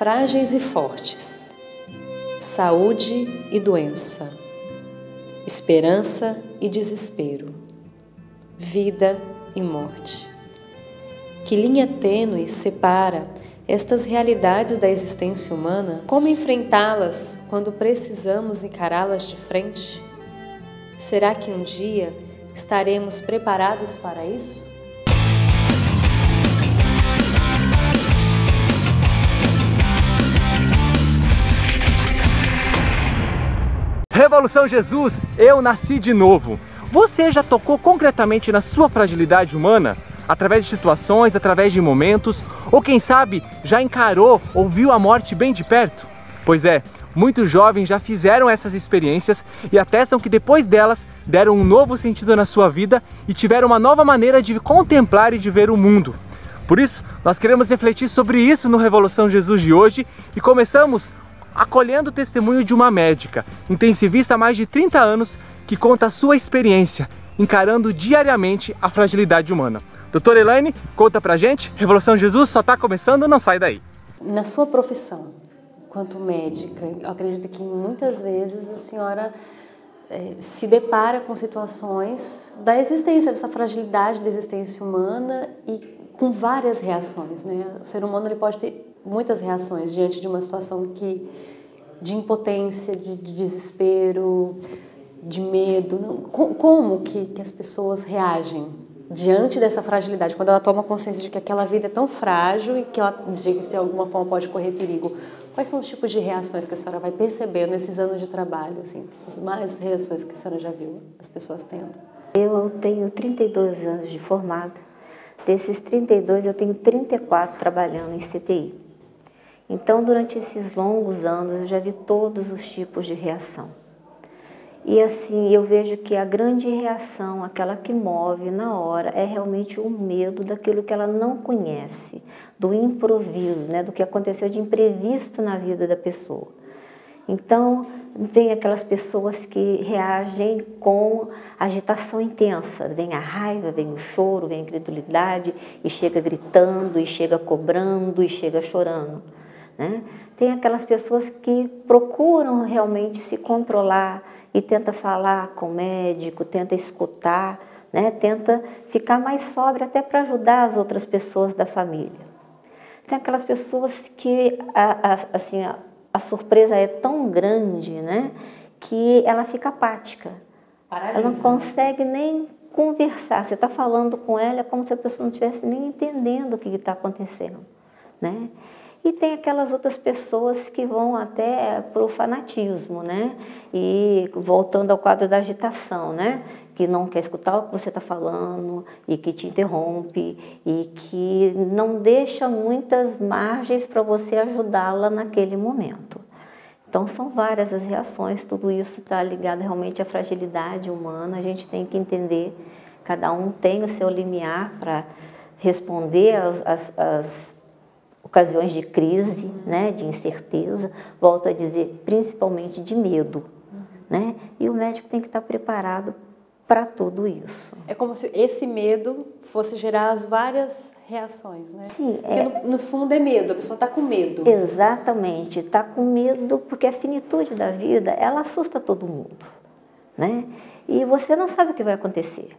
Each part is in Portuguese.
Frágeis e fortes, saúde e doença, esperança e desespero, vida e morte. Que linha tênue separa estas realidades da existência humana? Como enfrentá-las quando precisamos encará-las de frente? Será que um dia estaremos preparados para isso? Revolução Jesus, eu nasci de novo. Você já tocou concretamente na sua fragilidade humana? Através de situações, através de momentos, ou quem sabe já encarou ou viu a morte bem de perto? Pois é, muitos jovens já fizeram essas experiências e atestam que depois delas deram um novo sentido na sua vida e tiveram uma nova maneira de contemplar e de ver o mundo. Por isso, nós queremos refletir sobre isso no Revolução Jesus de hoje e começamos acolhendo o testemunho de uma médica, intensivista há mais de 30 anos, que conta a sua experiência, encarando diariamente a fragilidade humana. Doutora Elaine, conta pra gente, Revolução Jesus só está começando, não sai daí. Na sua profissão, enquanto médica, eu acredito que muitas vezes a senhora se depara com situações da existência, dessa fragilidade da existência humana e com várias reações, né? O ser humano ele pode ter muitas reações diante de uma situação de impotência, de desespero, de medo. Como que as pessoas reagem diante dessa fragilidade, quando ela toma consciência de que aquela vida é tão frágil e que ela de alguma forma pode correr perigo? Quais são os tipos de reações que a senhora vai percebendo nesses anos de trabalho, assim, as mais reações que a senhora já viu as pessoas tendo? Eu tenho 32 anos de formada. Desses 32, eu tenho 34 trabalhando em CTI. Então, durante esses longos anos, eu já vi todos os tipos de reação. E assim, eu vejo que a grande reação, aquela que move na hora, é realmente o medo daquilo que ela não conhece, do improviso, né, do que aconteceu de imprevisto na vida da pessoa. Então, vem aquelas pessoas que reagem com agitação intensa, vem a raiva, vem o choro, vem a incredulidade, e chega gritando, e chega cobrando, e chega chorando, né? Tem aquelas pessoas que procuram realmente se controlar e tenta falar com o médico, tenta escutar, né? Tenta ficar mais sóbria até para ajudar as outras pessoas da família. Tem aquelas pessoas que, assim, a surpresa é tão grande, né, que ela fica apática. Paralisa. Ela não consegue nem conversar. Você está falando com ela, é como se a pessoa não estivesse nem entendendo o que está acontecendo, né? E tem aquelas outras pessoas que vão até para o fanatismo, né? E voltando ao quadro da agitação, né? Que não quer escutar o que você está falando e que te interrompe e que não deixa muitas margens para você ajudá-la naquele momento. Então, são várias as reações, tudo isso está ligado realmente à fragilidade humana, a gente tem que entender, cada um tem o seu limiar para responder às ocasiões de crise, né, de incerteza, volto a dizer, principalmente de medo, né? E o médico tem que estar preparado para tudo isso. É como se esse medo fosse gerar as várias reações, né? Sim. Porque no fundo é medo, a pessoa está com medo. Exatamente, está com medo porque a finitude da vida, ela assusta todo mundo, né? E você não sabe o que vai acontecer,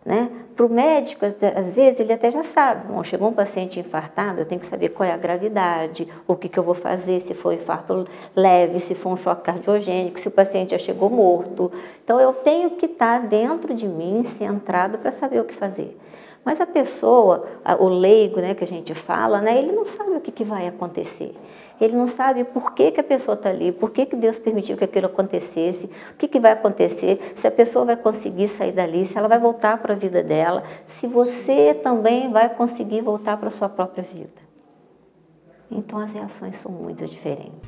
né? Para o médico, às vezes, ele até já sabe. Bom, chegou um paciente infartado, eu tenho que saber qual é a gravidade, o que eu vou fazer, se for infarto leve, se for um choque cardiogênico, se o paciente já chegou morto. Então, eu tenho que estar dentro de mim, centrado, para saber o que fazer. Mas a pessoa, o leigo, né, que a gente fala, né, ele não sabe o que vai acontecer. Ele não sabe por que a pessoa está ali, por que Deus permitiu que aquilo acontecesse, o que vai acontecer, se a pessoa vai conseguir sair dali, se ela vai voltar para a vida dela, se você também vai conseguir voltar para a sua própria vida. Então, as reações são muito diferentes.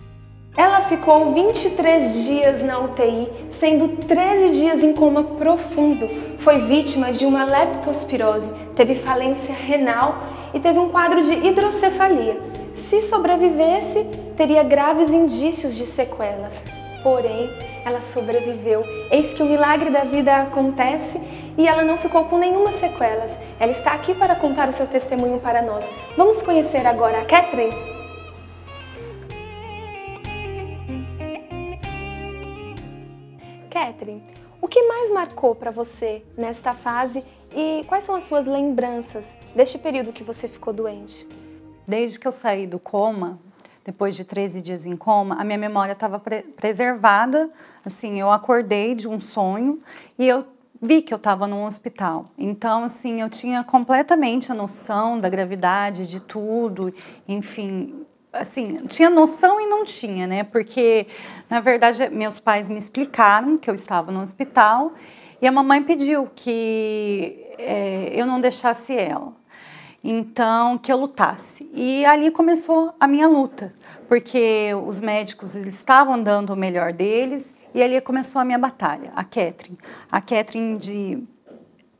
Ela ficou 23 dias na UTI, sendo 13 dias em coma profundo. Foi vítima de uma leptospirose, teve falência renal e teve um quadro de hidrocefalia. Se sobrevivesse, teria graves indícios de sequelas. Porém, ela sobreviveu. Eis que o milagre da vida acontece e ela não ficou com nenhuma sequelas. Ela está aqui para contar o seu testemunho para nós. Vamos conhecer agora a Catherine? Catherine, o que mais marcou para você nesta fase e quais são as suas lembranças deste período que você ficou doente? Desde que eu saí do coma, depois de 13 dias em coma, a minha memória estava preservada. Assim, eu acordei de um sonho e eu vi que eu estava num hospital. Então, assim, eu tinha completamente a noção da gravidade de tudo, enfim, assim, tinha noção e não tinha, né? Porque, na verdade, meus pais me explicaram que eu estava no hospital e a mamãe pediu que eu não deixasse ela. Então, que eu lutasse. E ali começou a minha luta, porque os médicos eles estavam dando o melhor deles e ali começou a minha batalha, a Catherine. A Catherine de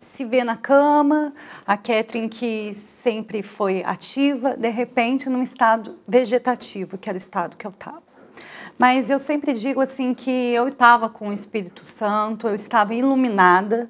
se ver na cama, a Catherine que sempre foi ativa, de repente num estado vegetativo, que era o estado que eu estava. Mas eu sempre digo assim que eu estava com o Espírito Santo, eu estava iluminada,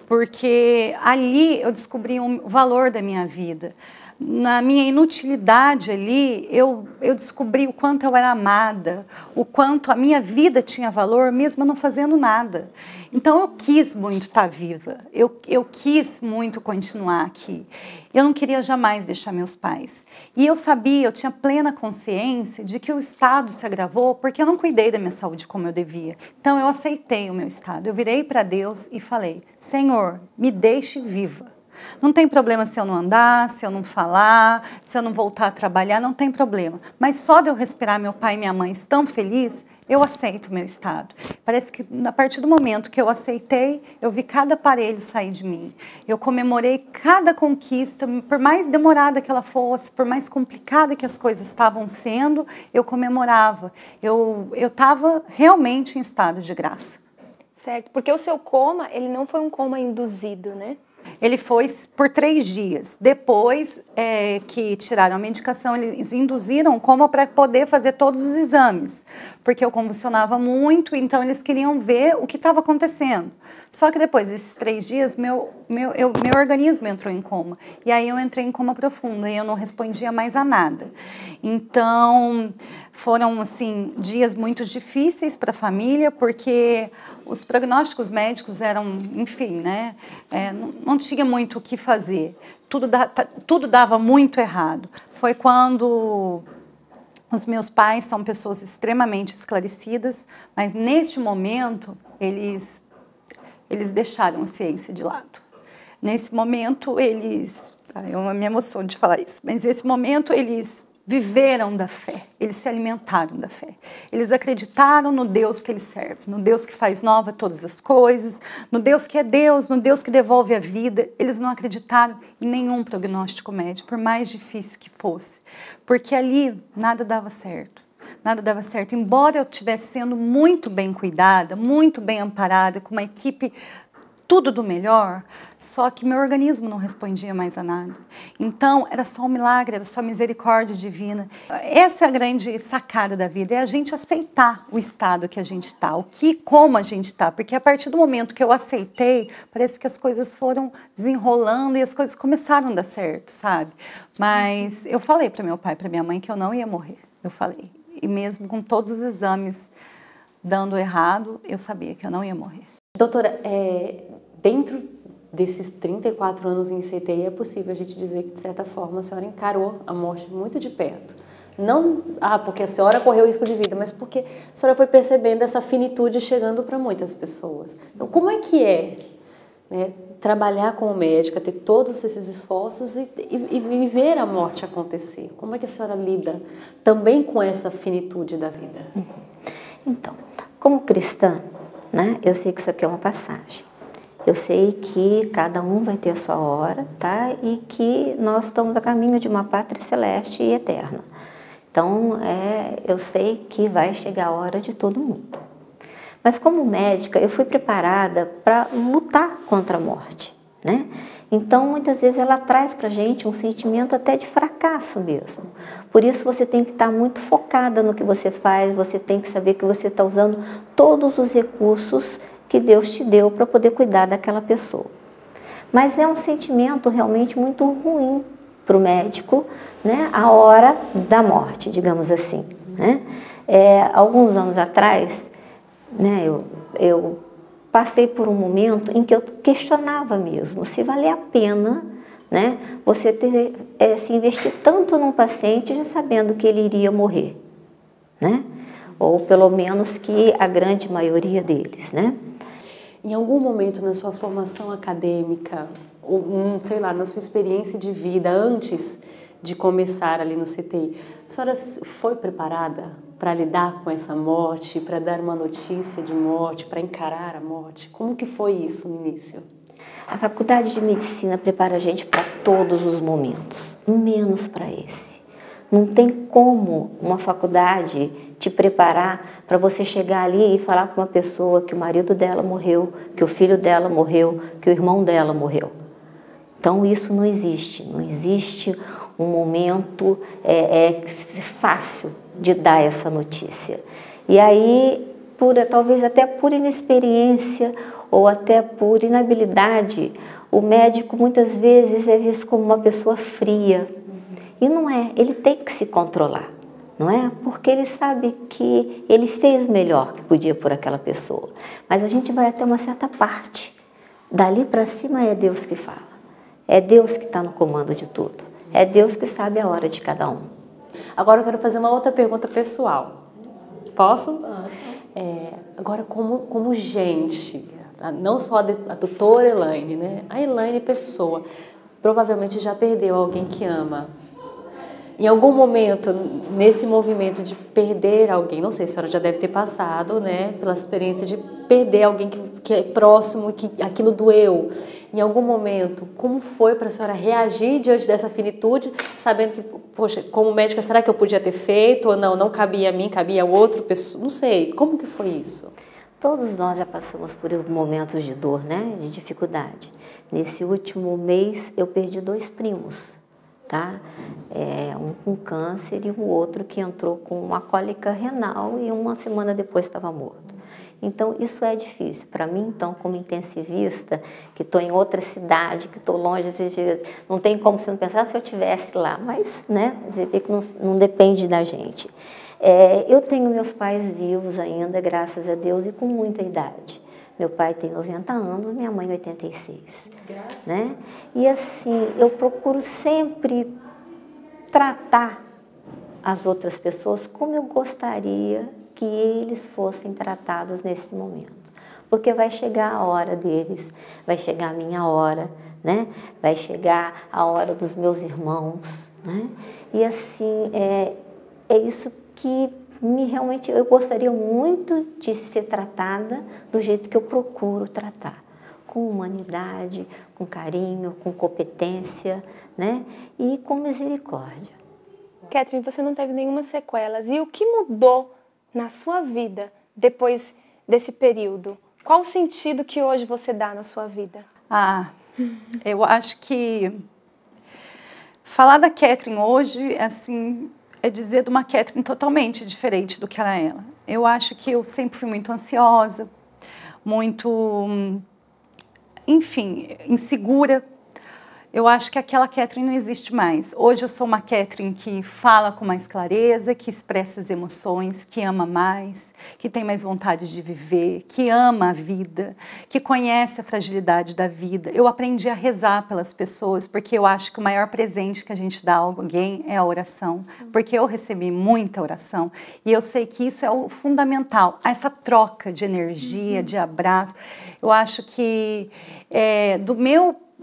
porque ali eu descobri o valor da minha vida. Na minha inutilidade ali, eu descobri o quanto eu era amada, o quanto a minha vida tinha valor, mesmo eu não fazendo nada. Então eu quis muito estar viva, eu quis muito continuar aqui. Eu não queria jamais deixar meus pais. E eu sabia, eu tinha plena consciência de que o estado se agravou porque eu não cuidei da minha saúde como eu devia. Então eu aceitei o meu estado, eu virei para Deus e falei, Senhor, me deixe viva. Não tem problema se eu não andar, se eu não falar, se eu não voltar a trabalhar, não tem problema. Mas só de eu respirar meu pai e minha mãe estão felizes, eu aceito o meu estado. Parece que a partir do momento que eu aceitei, eu vi cada aparelho sair de mim. Eu comemorei cada conquista, por mais demorada que ela fosse, por mais complicada que as coisas estavam sendo, eu comemorava. Eu estava realmente em estado de graça. Certo, porque o seu coma, ele não foi um coma induzido, né? Ele foi por 3 dias. Depois que tiraram a medicação, eles induziram o coma para poder fazer todos os exames. Porque eu convulsionava muito, então eles queriam ver o que estava acontecendo. Só que depois desses 3 dias, meu organismo entrou em coma. E aí eu entrei em coma profundo e eu não respondia mais a nada. Então, foram, assim, dias muito difíceis para a família, porque os prognósticos médicos eram, enfim, né? Não tinha muito o que fazer. Tudo dava muito errado. Foi quando os meus pais são pessoas extremamente esclarecidas, mas neste momento eles deixaram a ciência de lado. Nesse momento eu me emociono de falar isso, mas nesse momento eles viveram da fé, eles se alimentaram da fé. Eles acreditaram no Deus que eles servem, no Deus que faz nova todas as coisas, no Deus que é Deus, no Deus que devolve a vida. Eles não acreditaram em nenhum prognóstico médico, por mais difícil que fosse, porque ali nada dava certo. Nada dava certo, embora eu estivesse sendo muito bem cuidada, muito bem amparada, com uma equipe tudo do melhor, só que meu organismo não respondia mais a nada. Então, era só um milagre, era só misericórdia divina. Essa é a grande sacada da vida, é a gente aceitar o estado que a gente está, como a gente está, porque a partir do momento que eu aceitei, parece que as coisas foram desenrolando e as coisas começaram a dar certo, sabe? Mas eu falei para meu pai e para minha mãe que eu não ia morrer, eu falei. E mesmo com todos os exames dando errado, eu sabia que eu não ia morrer. Doutora, dentro desses 34 anos em CTI, é possível a gente dizer que, de certa forma, a senhora encarou a morte muito de perto. Não porque a senhora correu risco de vida, mas porque a senhora foi percebendo essa finitude chegando para muitas pessoas. Então, como é que né, trabalhar como médica, ter todos esses esforços e ver a morte acontecer? Como é que a senhora lida também com essa finitude da vida? Então, como cristã, né, eu sei que isso aqui é uma passagem. Eu sei que cada um vai ter a sua hora, tá? E que nós estamos a caminho de uma pátria celeste e eterna. Então, eu sei que vai chegar a hora de todo mundo. Mas como médica, eu fui preparada para lutar contra a morte, né? Então, muitas vezes ela traz para a gente um sentimento até de fracasso mesmo. Por isso, você tem que estar muito focada no que você faz, você tem que saber que você está usando todos os recursos que Deus te deu para poder cuidar daquela pessoa. Mas é um sentimento realmente muito ruim para o médico, né? A hora da morte, digamos assim, né? Alguns anos atrás, né, eu passei por um momento em que eu questionava mesmo se valia a pena, né, você se investir tanto num paciente já sabendo que ele iria morrer, né? Ou pelo menos que a grande maioria deles, né? Em algum momento na sua formação acadêmica, ou sei lá, na sua experiência de vida antes de começar ali no CTI, a senhora foi preparada para lidar com essa morte, para dar uma notícia de morte, para encarar a morte? Como que foi isso no início? A faculdade de medicina prepara a gente para todos os momentos, menos para esse. Não tem como uma faculdade te preparar para você chegar ali e falar com uma pessoa que o marido dela morreu, que o filho dela morreu, que o irmão dela morreu. Então isso não existe um momento fácil de dar essa notícia. E aí, talvez até por inexperiência ou até por inabilidade, o médico muitas vezes é visto como uma pessoa fria. E não é, ele tem que se controlar, não é? Porque ele sabe que ele fez o melhor que podia por aquela pessoa. Mas a gente vai até uma certa parte. Dali para cima é Deus que fala. É Deus que está no comando de tudo. É Deus que sabe a hora de cada um. Agora eu quero fazer uma outra pergunta pessoal. Posso? Agora, como gente, não só a doutora Elaine, né? A Elaine pessoa, provavelmente já perdeu alguém que ama. Em algum momento, nesse movimento de perder alguém, não sei se a senhora já deve ter passado, né, pela experiência de perder alguém que é próximo, que aquilo doeu. Em algum momento, como foi para a senhora reagir diante dessa finitude, sabendo que, poxa, como médica, será que eu podia ter feito? Ou não cabia a mim, cabia a outra pessoa? Não sei, como que foi isso? Todos nós já passamos por momentos de dor, né, de dificuldade. Nesse último mês, eu perdi 2 primos. Tá? Um com câncer e o outro que entrou com uma cólica renal e uma semana depois estava morto. Então, isso é difícil. Para mim, então, como intensivista, que estou em outra cidade, que estou longe, não tem como você não pensar se eu estivesse lá, mas, né, você vê que não depende da gente. Eu tenho meus pais vivos ainda, graças a Deus, e com muita idade. Meu pai tem 90 anos, minha mãe 86, né? E assim, eu procuro sempre tratar as outras pessoas como eu gostaria que eles fossem tratados nesse momento. Porque vai chegar a hora deles, vai chegar a minha hora, né? Vai chegar a hora dos meus irmãos, né? E assim, é isso que realmente eu gostaria muito de ser tratada do jeito que eu procuro tratar, com humanidade, com carinho, com competência, né? E com misericórdia. Catherine, você não teve nenhuma sequelas. E o que mudou na sua vida depois desse período? Qual o sentido que hoje você dá na sua vida? Eu acho que falar da Catherine hoje, assim, é dizer de uma Catherine totalmente diferente do que ela é. Eu acho que eu sempre fui muito ansiosa, muito, enfim, insegura. Eu acho que aquela Catherine não existe mais. Hoje eu sou uma Catherine que fala com mais clareza, que expressa as emoções, que ama mais, que tem mais vontade de viver, que ama a vida, que conhece a fragilidade da vida. Eu aprendi a rezar pelas pessoas, porque eu acho que o maior presente que a gente dá a alguém é a oração. Sim. Porque eu recebi muita oração e eu sei que isso é o fundamental, essa troca de energia, de abraço. Eu acho que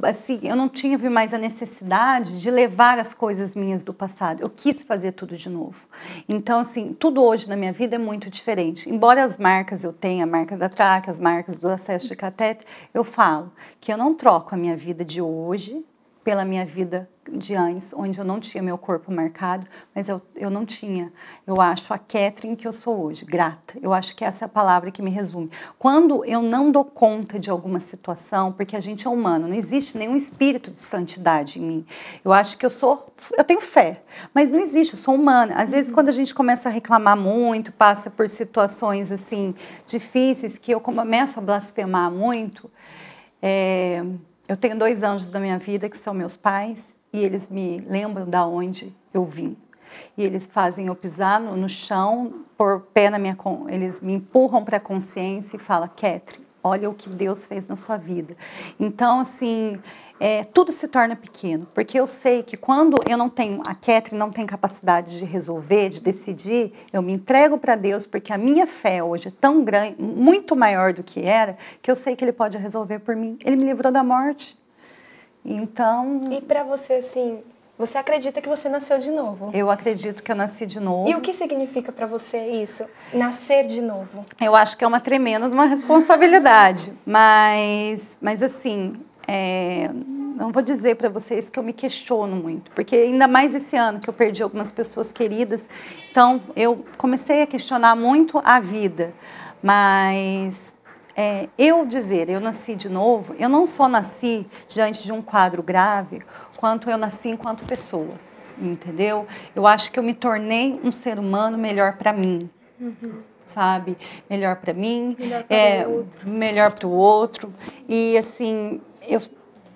assim, eu não tive mais a necessidade de levar as coisas minhas do passado. Eu quis fazer tudo de novo. Então, assim, tudo hoje na minha vida é muito diferente. Embora as marcas eu tenha, a marca da tráquea, as marcas do acesso de catéter, eu falo que eu não troco a minha vida de hoje pela minha vida de antes, onde eu não tinha meu corpo marcado, mas eu não tinha, eu acho, a Catherine que eu sou hoje, grata. Eu acho que essa é a palavra que me resume. Quando eu não dou conta de alguma situação, porque a gente é humano, não existe nenhum espírito de santidade em mim. Eu acho que eu tenho fé, mas não existe, eu sou humana. Às vezes, quando a gente começa a reclamar muito, passa por situações, assim, difíceis, que eu começo a blasfemar muito, eu tenho 2 anjos da minha vida, que são meus pais, e eles me lembram de onde eu vim. E eles fazem eu pisar no chão, pôr pé na eles me empurram para a consciência e falam, Catherine, olha o que Deus fez na sua vida. Então, assim, tudo se torna pequeno, porque eu sei que quando eu não tenho, a Catherine não tem capacidade de resolver, de decidir, eu me entrego para Deus, porque a minha fé hoje é tão grande, muito maior do que era, que eu sei que Ele pode resolver por mim. Ele me livrou da morte. Então... E para você, assim, você acredita que você nasceu de novo? Eu acredito que eu nasci de novo. E o que significa para você isso, nascer de novo? Eu acho que é uma tremenda uma responsabilidade, mas assim, não vou dizer para vocês que eu me questiono muito, porque ainda mais esse ano que eu perdi algumas pessoas queridas, então eu comecei a questionar muito a vida, mas eu nasci de novo, eu não só nasci diante de um quadro grave, quanto eu nasci enquanto pessoa, entendeu? Eu acho que eu me tornei um ser humano melhor para mim, sabe? Melhor para mim, melhor para o outro. E assim,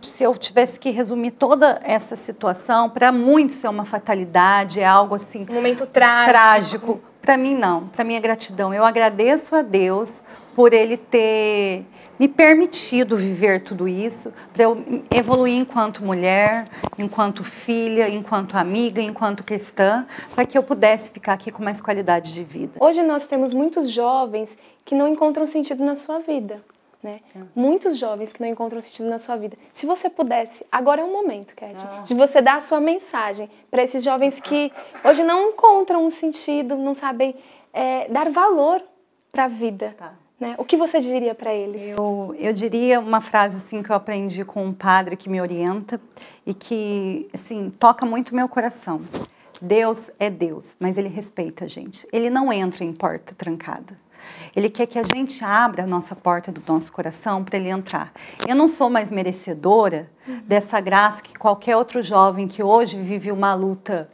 se eu tivesse que resumir toda essa situação, para muitos é uma fatalidade, é algo assim... Um momento trágico. Trágico. Para mim, não. Para mim é gratidão. Eu agradeço a Deus por Ele ter me permitido viver tudo isso, para eu evoluir enquanto mulher, enquanto filha, enquanto amiga, enquanto cristã, para que eu pudesse ficar aqui com mais qualidade de vida. Hoje nós temos muitos jovens que não encontram sentido na sua vida, né? Muitos jovens que não encontram sentido na sua vida. Se você pudesse, agora é o momento, Catherine, de você dar a sua mensagem para esses jovens que hoje não encontram um sentido, não sabem dar valor para a vida. Né? O que você diria para eles? Eu diria uma frase assim, que eu aprendi com um padre que me orienta e que assim, toca muito meu coração. Deus é Deus, mas Ele respeita a gente. Ele não entra em porta trancada. Ele quer que a gente abra a nossa porta do nosso coração para Ele entrar. Eu não sou mais merecedora dessa graça que qualquer outro jovem que hoje vive uma luta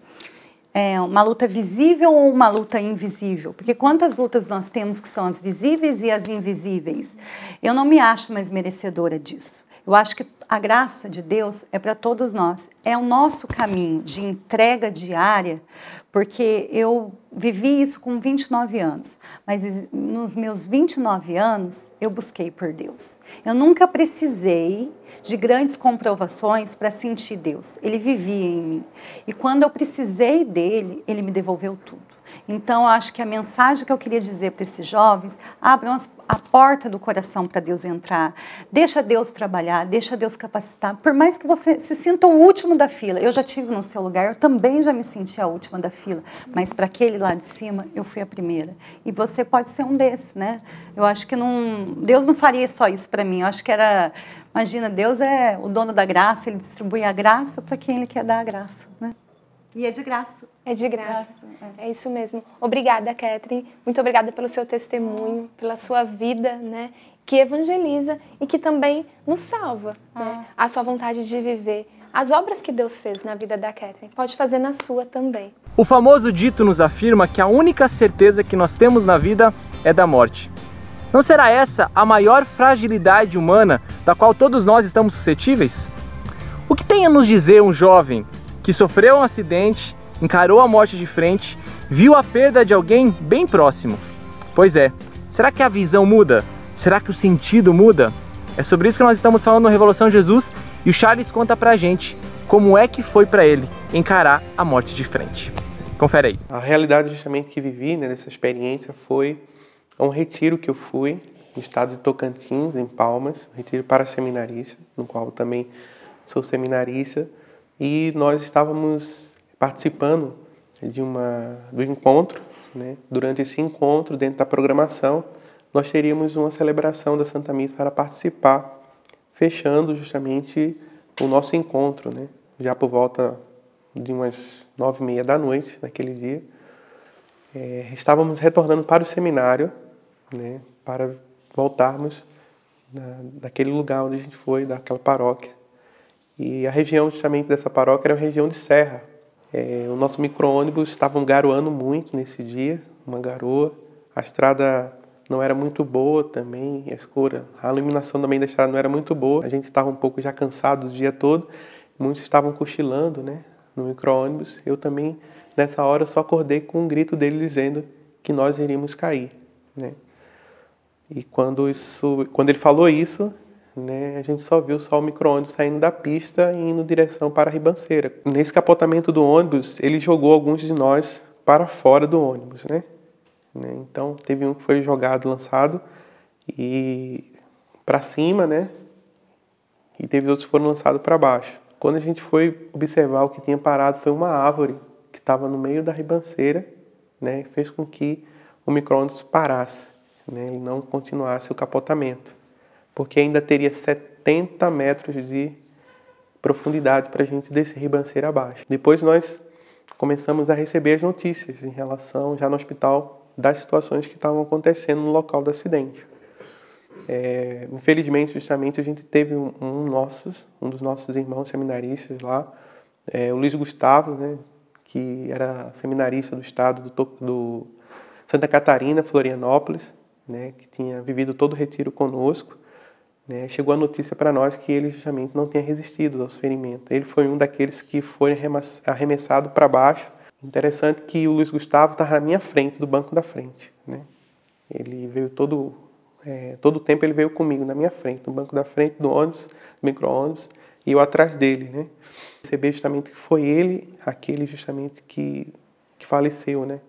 visível ou uma luta invisível? Porque quantas lutas nós temos que são as visíveis e as invisíveis? Eu não me acho mais merecedora disso. Eu acho que a graça de Deus é para todos nós. É o nosso caminho de entrega diária, porque eu vivi isso com 29 anos. Mas nos meus 29 anos, eu busquei por Deus. Eu nunca precisei de grandes comprovações para sentir Deus. Ele vivia em mim. E quando eu precisei dele, ele me devolveu tudo. Então, eu acho que a mensagem que eu queria dizer para esses jovens, abram a porta do coração para Deus entrar. Deixa Deus trabalhar, deixa Deus capacitar. Por mais que você se sinta o último da fila, eu já estive no seu lugar, eu também já me senti a última da fila, mas para aquele lá de cima, eu fui a primeira. E você pode ser um desses, né? Eu acho que Deus não faria só isso para mim, eu acho que imagina, Deus é o dono da graça, Ele distribui a graça para quem Ele quer dar a graça, né? E é de graça. É de graça. É isso mesmo. Obrigada, Catherine. Muito obrigada pelo seu testemunho, pela sua vida, né? Que evangeliza e que também nos salva. Né? A sua vontade de viver. As obras que Deus fez na vida da Catherine, pode fazer na sua também. O famoso dito nos afirma que a única certeza que nós temos na vida é da morte. Não será essa a maior fragilidade humana da qual todos nós estamos suscetíveis? O que tem a nos dizer um jovem que sofreu um acidente, encarou a morte de frente, viu a perda de alguém bem próximo? Pois é, será que a visão muda? Será que o sentido muda? É sobre isso que nós estamos falando no Revolução Jesus e o Charles conta pra gente como é que foi pra ele encarar a morte de frente. Confere aí. A realidade justamente que vivi, né, nessa experiência foi um retiro que eu fui no estado de Tocantins, em Palmas, um retiro para seminaristas, no qual eu também sou seminarista. E nós estávamos participando do encontro, né? Durante esse encontro, dentro da programação, nós teríamos uma celebração da Santa Missa para participar, fechando justamente o nosso encontro, né? Já por volta de umas 9h30 da noite, naquele dia. Estávamos retornando para o seminário, né? Para voltarmos daquele lugar onde a gente foi, daquela paróquia. E a região justamente dessa paróquia era uma região de serra. O nosso micro-ônibus estava garoando muito nesse dia, uma garoa. A estrada não era muito boa também, escura. A iluminação também da estrada não era muito boa. A gente estava um pouco já cansado o dia todo. Muitos estavam cochilando, né, no micro-ônibus. Eu também, nessa hora, só acordei com um grito dele dizendo que nós iríamos cair, né? E quando ele falou isso, né, a gente só viu o micro-ônibus saindo da pista e indo em direção para a ribanceira. Nesse capotamento do ônibus, ele jogou alguns de nós para fora do ônibus, né? Então, teve um que foi lançado e para cima, né? E teve outros que foram lançados para baixo. Quando a gente foi observar, o que tinha parado foi uma árvore que estava no meio da ribanceira, né? Fez com que o micro-ônibus parasse, né? E não continuasse o capotamento, porque ainda teria 70 metros de profundidade para a gente descer ribanceira abaixo. Depois nós começamos a receber as notícias em relação, já no hospital, das situações que estavam acontecendo no local do acidente. Infelizmente, justamente, a gente teve um dos nossos irmãos seminaristas lá, o Luiz Gustavo, né, que era seminarista do estado do Santa Catarina, Florianópolis, né, que tinha vivido todo o retiro conosco, né. Chegou a notícia para nós que ele justamente não tinha resistido ao ferimento. Ele foi um daqueles que foi arremessado para baixo. Interessante que o Luiz Gustavo estava na minha frente, do banco da frente, né. Ele veio todo o tempo ele veio comigo na minha frente, no banco da frente do ônibus, do micro-ônibus, e eu atrás dele, né. Percebi justamente que foi ele, aquele justamente que faleceu, né.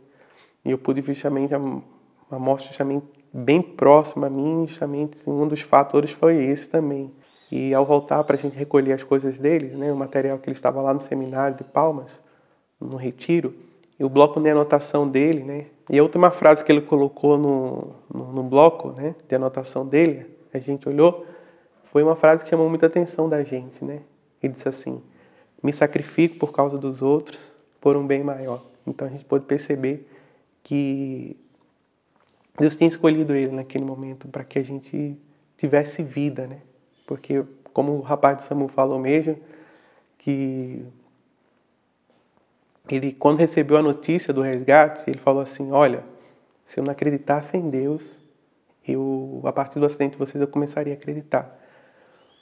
E eu pude ver justamente a morte justamente bem próxima a mim, justamente um dos fatores foi esse também. E ao voltar para a gente recolher as coisas dele, né, o material que ele estava lá no seminário de Palmas, no retiro, e o bloco de anotação dele, né, e a última frase que ele colocou no bloco, né, de anotação dele, a gente olhou, foi uma frase que chamou muita atenção da gente, né. Ele disse assim: me sacrifico por causa dos outros, por um bem maior. Então a gente pôde perceber que Deus tinha escolhido ele naquele momento para que a gente tivesse vida, né? Porque, como o rapaz do SAMU falou mesmo, que ele, quando recebeu a notícia do resgate, ele falou assim: olha, se eu não acreditasse em Deus, a partir do acidente de vocês, eu começaria a acreditar.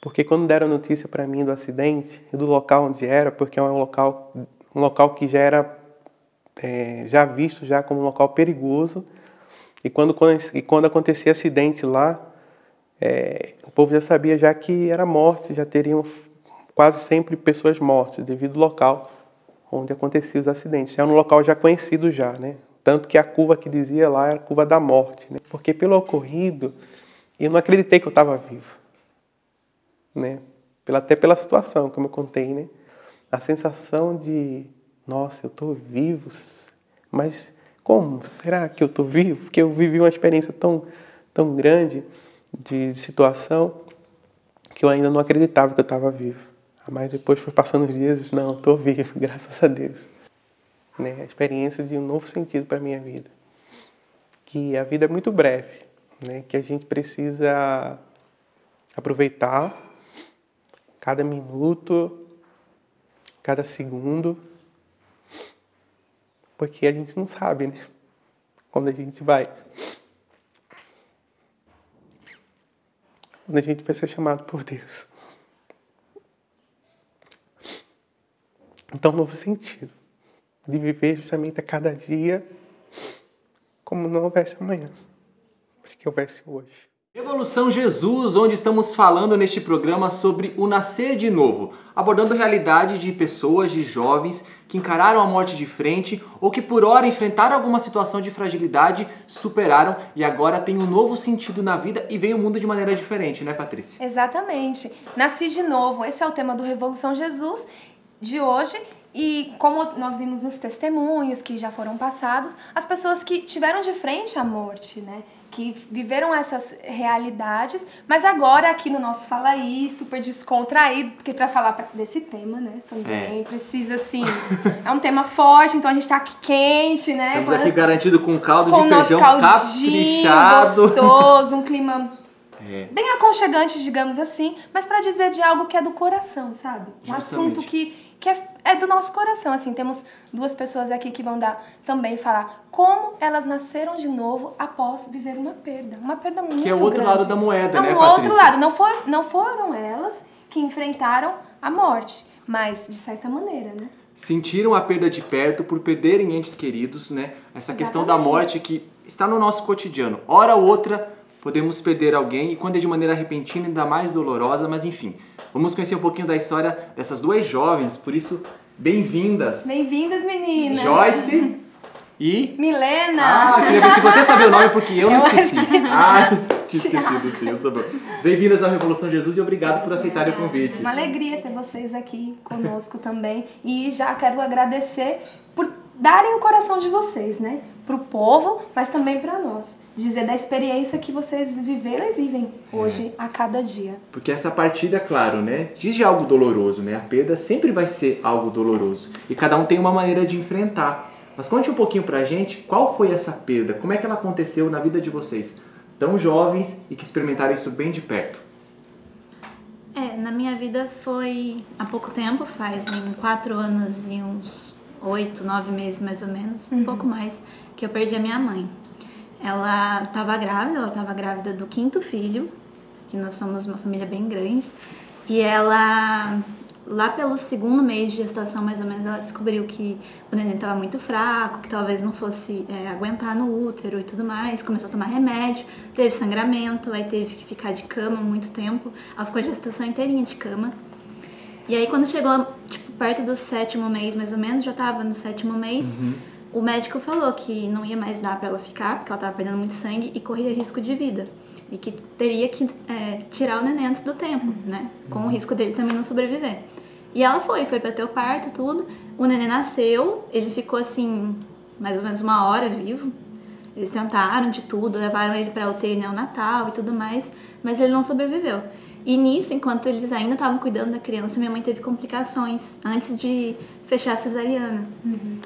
Porque quando deram a notícia para mim do acidente e do local onde era, porque é um local que já era já visto já como um local perigoso, e quando acontecia acidente lá, o povo já sabia já que era morte, já teriam quase sempre pessoas mortas devido ao local onde aconteciam os acidentes. Era um local já conhecido já, né? Tanto que a curva que dizia lá era a curva da morte, né? Porque pelo ocorrido, eu não acreditei que eu estava vivo, né? Até pela situação, como eu contei, né? A sensação de, nossa, eu estou vivo, mas como? Será que eu estou vivo? Porque eu vivi uma experiência tão grande de situação que eu ainda não acreditava que eu estava vivo. Mas depois foi passando os dias e disse, não, estou vivo, graças a Deus. Né? A experiência de um novo sentido para a minha vida. Que a vida é muito breve, né? Que a gente precisa aproveitar cada minuto, cada segundo, porque a gente não sabe, né? Quando a gente vai ser chamado por Deus. Então, um novo sentido de viver justamente a cada dia como não houvesse amanhã, mas que houvesse hoje. Revolução Jesus, onde estamos falando neste programa sobre o nascer de novo, abordando a realidade de pessoas, de jovens que encararam a morte de frente ou que por hora enfrentaram alguma situação de fragilidade, superaram e agora tem um novo sentido na vida e veem o mundo de maneira diferente, né, Patrícia? Exatamente. Nasci de novo, esse é o tema do Revolução Jesus de hoje. E como nós vimos nos testemunhos que já foram passados, as pessoas que tiveram de frente a morte, né? Que viveram essas realidades, mas agora aqui no nosso Fala Aí, super descontraído, porque para falar desse tema, né, também precisa, assim, é um tema forte, então a gente tá aqui quente, né? Estamos aqui garantido com caldo com de feijão caprichado. Gostoso, um clima bem aconchegante, digamos assim, mas para dizer de algo que é do coração, sabe? Um assunto que é do nosso coração, assim, temos duas pessoas aqui que vão também falar como elas nasceram de novo após viver uma perda muito grande. Que é o outro lado da moeda, né, Patrícia? É o outro lado, não foram elas que enfrentaram a morte, mas de certa maneira, né? Sentiram a perda de perto por perderem entes queridos, né? Essa questão da morte que está no nosso cotidiano. Hora ou outra, podemos perder alguém e quando é de maneira repentina, ainda mais dolorosa, mas enfim. Vamos conhecer um pouquinho da história dessas duas jovens, por isso, bem-vindas. Bem-vindas, meninas. Joyce e... Milena. queria ver se você sabia o nome, porque eu não esqueci. acho que- Tinha esquecido, sim, eu sou bom. Bem-vindas à Revolução Jesus e obrigado por aceitarem o convite. Uma alegria ter vocês aqui conosco também. E já quero agradecer por darem o coração de vocês, né? Para o povo, mas também para nós. Dizer da experiência que vocês viveram e vivem hoje, a cada dia. Porque essa partida, claro, né, diz de algo doloroso, né? A perda sempre vai ser algo doloroso. E cada um tem uma maneira de enfrentar. Mas conte um pouquinho pra gente qual foi essa perda, como é que ela aconteceu na vida de vocês, tão jovens e que experimentaram isso bem de perto. Na minha vida foi há pouco tempo, fazem 4 anos e uns 8, 9 meses mais ou menos, um pouco mais, que eu perdi a minha mãe. Ela estava grávida do 5º filho, que nós somos uma família bem grande, e ela, lá pelo 2º mês de gestação mais ou menos, ela descobriu que o neném estava muito fraco, que talvez não fosse aguentar no útero e tudo mais, começou a tomar remédio, teve sangramento, aí teve que ficar de cama muito tempo, ela ficou a gestação inteirinha de cama. E aí quando chegou perto do 7º mês mais ou menos, já estava no 7º mês, o médico falou que não ia mais dar para ela ficar, porque ela estava perdendo muito sangue e corria risco de vida. E que teria que tirar o neném antes do tempo, né? Com o risco dele também não sobreviver. E ela foi para ter o parto, tudo. O neném nasceu, ele ficou assim, mais ou menos 1 hora vivo. Eles tentaram de tudo, levaram ele para UTI neonatal e tudo mais, mas ele não sobreviveu. E nisso, enquanto eles ainda estavam cuidando da criança, minha mãe teve complicações antes de fechar a cesariana.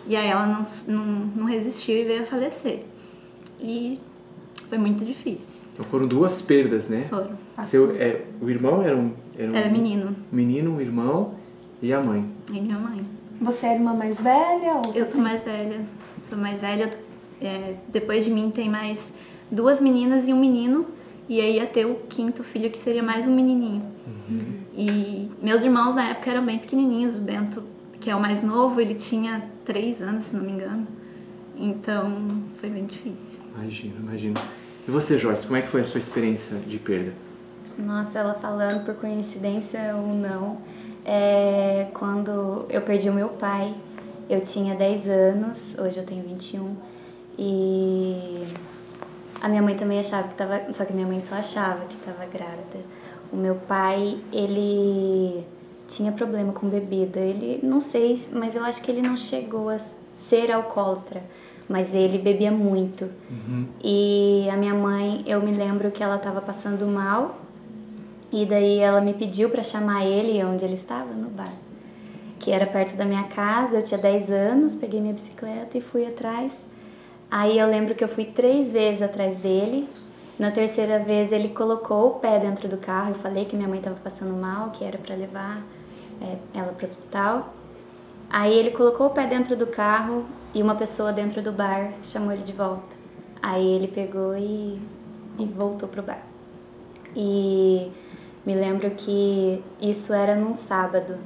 E aí ela não resistiu e veio a falecer. E foi muito difícil. Então foram 2 perdas, né? Foram. O irmão Era menino. Menino, um irmão e a mãe. E minha mãe. Você é a irmã mais velha? Ou Eu sou mais velha. Sou mais velha. Depois de mim tem mais 2 meninas e um menino. E aí ia ter o 5º filho, que seria mais um menininho. E meus irmãos na época eram bem pequenininhos. O Bento, que é o mais novo, ele tinha 3 anos, se não me engano. Então foi bem difícil. Imagino. E você, Joyce, como é que foi a sua experiência de perda? Nossa, ela falando por coincidência ou não, quando eu perdi o meu pai, eu tinha 10 anos, hoje eu tenho 21, e a minha mãe também achava que estava, só que minha mãe só achava que estava grávida. O meu pai, ele tinha problema com bebida, ele, não sei, mas eu acho que ele não chegou a ser alcoólatra, mas ele bebia muito. E a minha mãe, eu me lembro que ela estava passando mal, e daí ela me pediu para chamar ele onde ele estava, no bar, que era perto da minha casa. Eu tinha 10 anos, peguei minha bicicleta e fui atrás. Aí eu lembro que eu fui 3 vezes atrás dele. Na 3ª vez ele colocou o pé dentro do carro, eu falei que minha mãe estava passando mal, que era para levar ela para o hospital. Aí ele colocou o pé dentro do carro e uma pessoa dentro do bar chamou ele de volta. Aí ele pegou e voltou pro bar. E me lembro que isso era num sábado.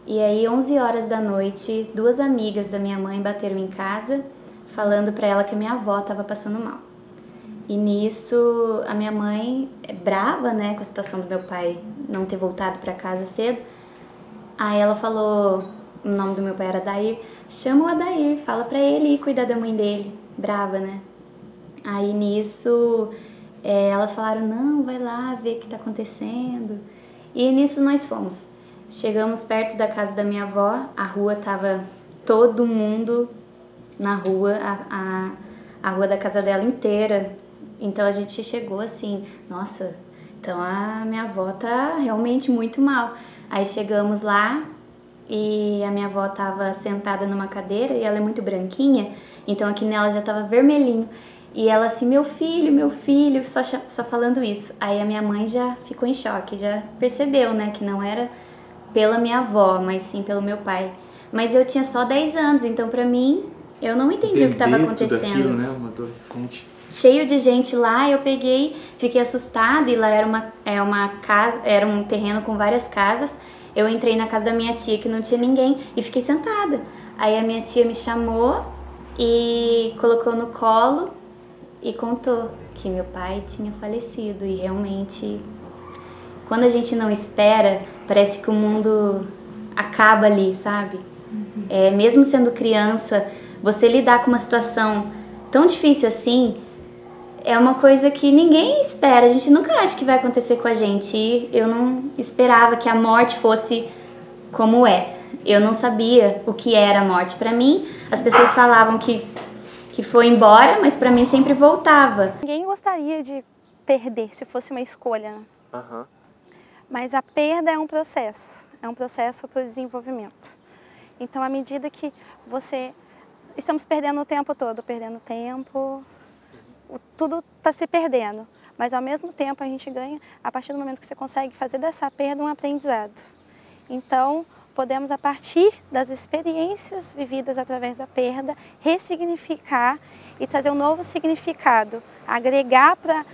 E aí 11 horas da noite, 2 amigas da minha mãe bateram em casa falando para ela que a minha avó estava passando mal. E nisso a minha mãe, brava, né, com a situação do meu pai não ter voltado para casa cedo, aí ela falou, o nome do meu pai era Adair, chama o Adair, fala para ele ir cuidar da mãe dele, brava, né? Aí nisso elas falaram, não, vai lá ver o que está acontecendo. E nisso nós fomos. Chegamos perto da casa da minha avó, a rua tava todo mundo na rua, a rua da casa dela inteira. Então a gente chegou assim, nossa, então a minha avó tá realmente muito mal. Aí chegamos lá e a minha avó tava sentada numa cadeira e ela é muito branquinha, então aqui nela já tava vermelhinho. E ela assim, meu filho, só falando isso. Aí a minha mãe já ficou em choque, já percebeu, né, que não era pela minha avó, mas sim pelo meu pai. Mas eu tinha só 10 anos, então pra mim, eu não entendi o que estava acontecendo. Tudo aquilo, né? Uma adolescente. Cheio de gente lá, eu peguei, fiquei assustada, e lá era uma casa, era um terreno com várias casas. Eu entrei na casa da minha tia que não tinha ninguém e fiquei sentada. Aí a minha tia me chamou e colocou no colo e contou que meu pai tinha falecido. E realmente, quando a gente não espera, parece que o mundo acaba ali, sabe? Mesmo sendo criança, você lidar com uma situação tão difícil assim, é uma coisa que ninguém espera, a gente nunca acha que vai acontecer com a gente. E eu não esperava que a morte fosse como é. Eu não sabia o que era a morte. Para mim, as pessoas falavam que foi embora, mas para mim sempre voltava. Ninguém gostaria de perder, se fosse uma escolha. Uhum. Mas a perda é um processo para o desenvolvimento. Então, à medida que estamos perdendo o tempo todo, tudo está se perdendo. Mas, ao mesmo tempo, a gente ganha a partir do momento que você consegue fazer dessa perda um aprendizado. Então, podemos, a partir das experiências vividas através da perda, ressignificar e trazer um novo significado, agregar para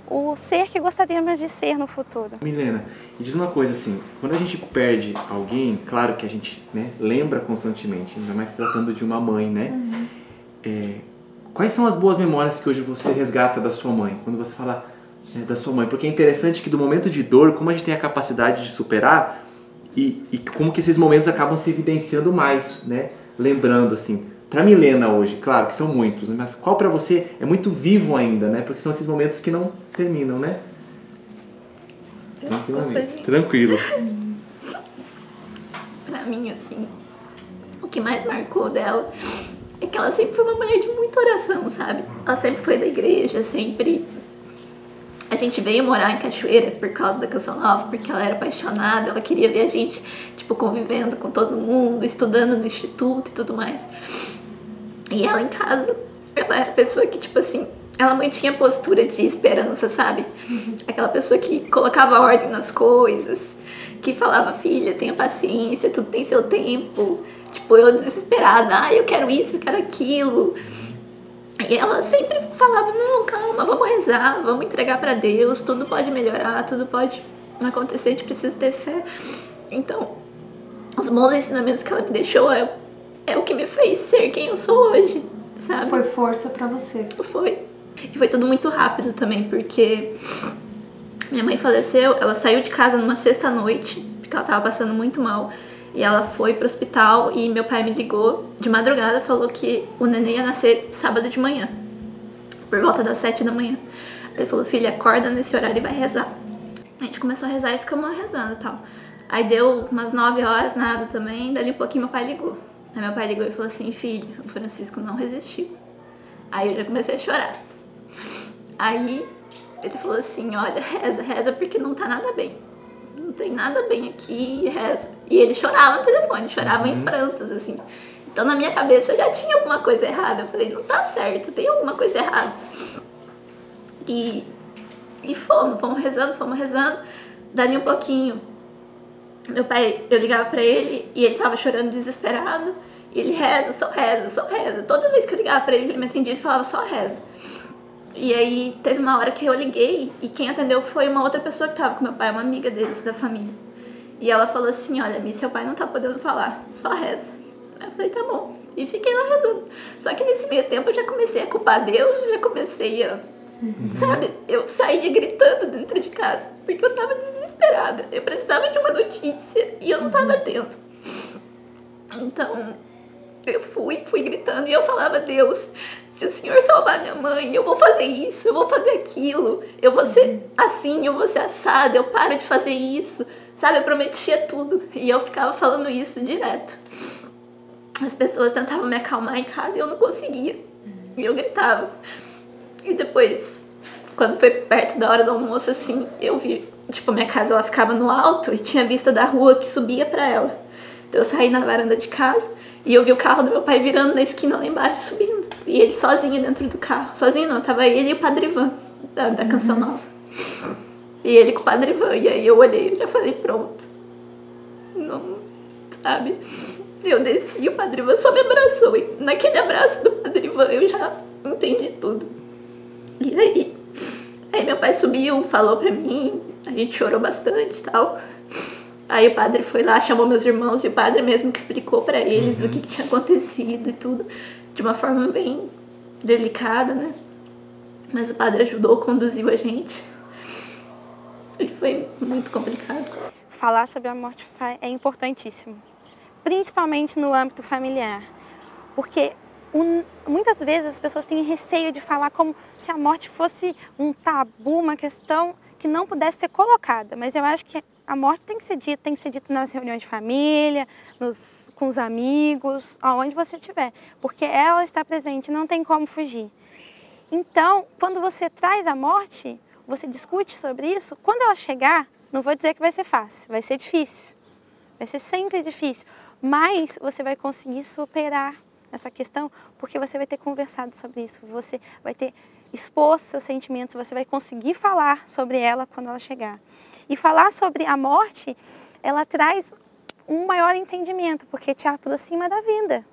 o ser que gostaríamos de ser no futuro. Milena, me diz uma coisa assim, quando a gente perde alguém, claro que a gente, né, lembra constantemente, ainda mais tratando de uma mãe, né? Quais são as boas memórias que hoje você resgata da sua mãe? Quando você fala da sua mãe, porque é interessante que do momento de dor, como a gente tem a capacidade de superar, e como que esses momentos acabam se evidenciando mais, né? Lembrando, assim, pra Milena hoje, claro que são muitos, mas qual pra você é muito vivo ainda, né? Porque são esses momentos que não terminam, né? Tranquilamente. Tranquilo. Pra mim, assim, o que mais marcou dela é que ela sempre foi uma mulher de muita oração, sabe? Ela sempre foi da igreja, sempre... A gente veio morar em Cachoeira por causa da Canção Nova, porque ela era apaixonada, ela queria ver a gente, tipo, convivendo com todo mundo, estudando no instituto e tudo mais. E ela em casa, ela era a pessoa que, tipo assim, ela mantinha postura de esperança, sabe? Aquela pessoa que colocava ordem nas coisas, que falava, filha, tenha paciência, tudo tem seu tempo. Tipo, eu desesperada, eu quero isso, eu quero aquilo. E ela sempre falava, não, calma, vamos rezar, vamos entregar pra Deus, tudo pode melhorar, tudo pode acontecer, a gente precisa ter fé. Então, os bons ensinamentos que ela me deixou é o que me fez ser quem eu sou hoje, sabe? Foi força pra você. Foi. E foi tudo muito rápido também, porque minha mãe faleceu, ela saiu de casa numa sexta-noite, porque ela tava passando muito mal. E ela foi pro hospital e meu pai me ligou de madrugada, falou que o neném ia nascer sábado de manhã, por volta das 7 da manhã. Ele falou, filha, acorda nesse horário e vai rezar. A gente começou a rezar e ficamos lá rezando e tal. Aí deu umas 9 horas, nada também, dali um pouquinho meu pai ligou. Aí meu pai ligou e falou assim, filha, o Francisco não resistiu. Aí eu já comecei a chorar. Aí ele falou assim, olha, reza porque não tá nada bem. Não tem nada bem aqui, reza. E ele chorava no telefone, chorava em prantos, assim. Então na minha cabeça já tinha alguma coisa errada. Eu falei, não tá certo, tem alguma coisa errada. E fomos rezando. Dali um pouquinho, meu pai, eu ligava pra ele e ele tava chorando desesperado. E ele reza, só reza. Toda vez que eu ligava pra ele, ele me atendia e falava, só reza. E aí teve uma hora que eu liguei e quem atendeu foi uma outra pessoa que tava com meu pai, uma amiga deles, da família. E ela falou assim, olha, Mi, seu pai não tá podendo falar, só reza. Aí eu falei, tá bom. E fiquei lá rezando. Só que nesse meio tempo eu já comecei a culpar Deus, já comecei a... Sabe, eu saía gritando dentro de casa, porque eu tava desesperada. Eu precisava de uma notícia e eu não tava tendo. Então, eu fui gritando e eu falava, Deus, se o Senhor salvar minha mãe, eu vou fazer isso, eu vou fazer aquilo, eu vou ser assim, eu vou ser assada, eu paro de fazer isso, sabe? Eu prometia tudo e eu ficava falando isso direto. As pessoas tentavam me acalmar em casa e eu não conseguia, e eu gritava. E depois, quando foi perto da hora do almoço, assim, eu vi, tipo, minha casa ela ficava no alto e tinha vista da rua que subia pra ela. Então eu saí na varanda de casa e eu vi o carro do meu pai virando na esquina lá embaixo, subindo. E ele sozinho dentro do carro. Sozinho não, tava ele e o Padre Ivan, da Canção Nova. E ele com o Padre Ivan. E aí eu olhei e já falei, pronto. Não, sabe? Eu desci e o Padre Ivan só me abraçou. E naquele abraço do Padre Ivan eu já entendi tudo. E aí meu pai subiu, falou pra mim, a gente chorou bastante e tal. Aí o padre foi lá, chamou meus irmãos e o padre mesmo que explicou pra eles o que tinha acontecido e tudo, de uma forma bem delicada, né? mas o padre ajudou, conduziu a gente. E foi muito complicado. Falar sobre a morte é importantíssimo, principalmente no âmbito familiar, porque muitas vezes as pessoas têm receio de falar como se a morte fosse um tabu, uma questão que não pudesse ser colocada, mas eu acho que a morte tem que ser dita nas reuniões de família, com os amigos, aonde você estiver, porque ela está presente, não tem como fugir. Então, quando você traz a morte, você discute sobre isso, quando ela chegar, não vou dizer que vai ser fácil, vai ser difícil, vai ser sempre difícil, mas você vai conseguir superar essa questão porque você vai ter conversado sobre isso, você vai ter exposto seus sentimentos, você vai conseguir falar sobre ela quando ela chegar. E falar sobre a morte, ela traz um maior entendimento, porque te aproxima da vida.